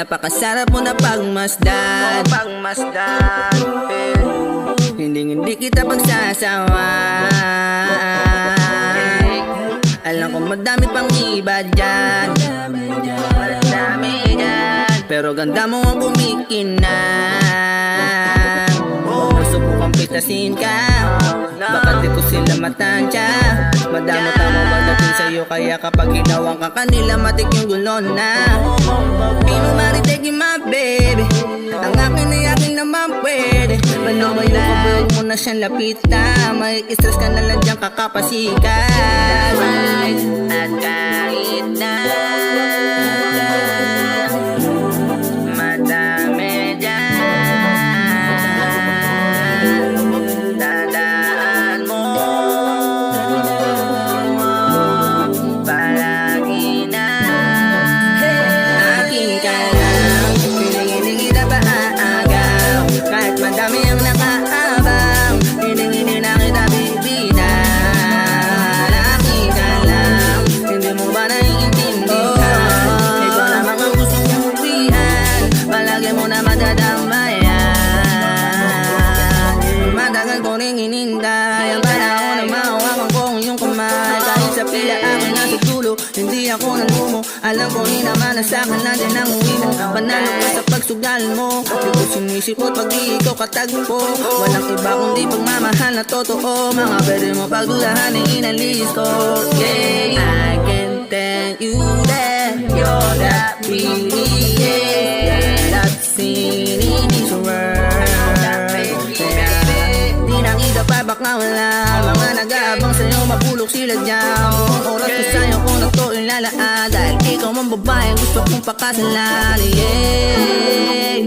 Napakasarap mo na pagmasdan, hindi kita pagsasawan. Alam ko madami pang iba dyan, pero ganda mo ang kumikinang. Subukang pitasin ka, baka di ko sila matansya. Madamot ang magdating sa'yo, kaya kapag ginawang ka kanila, matik yung gulo na. Pino maritig yung my baby, ang akin ay akin naman pwede. Paano ba yung kabulog mo na siyang lapitan? May stress ka na lang dyan kakapasikat. At kahit na madami dyan, tandaan mo palagi na akin ka lang. Hindi kita pa aagaw, kahit madami ang nakaabang. Hindi na kita bibitan. Akin ka lang, hindi mo ba naiintindihan? Ikaw lamang ang gustong uwian, palagi mo na madadamayan. Matagal ko rin hinintay ang panahon na mahawakan ko ang iyong kamay. Kahit sa pila akin nasa dulo, hindi ako nalumo. Alam ko rin naman na sa'kin natin ang uwi mo. Panalo ko sa pagsugal mo, di ko sinisipot pag di ikaw katagpo. Walang iba kundi pagmamahal na totoo. Mga pwede mo pagdudahan ay inalis ko. Yeah, I can tell you that you're that pretty, that I've seen in this world. Di nakita pa baka wala mga nag-aabang sa'yo, mabulok sila dyan. Buong oras ko sa'yo kung na to ilalaan, dahil ikaw ang babae gusto kong pakasalan. Yeah.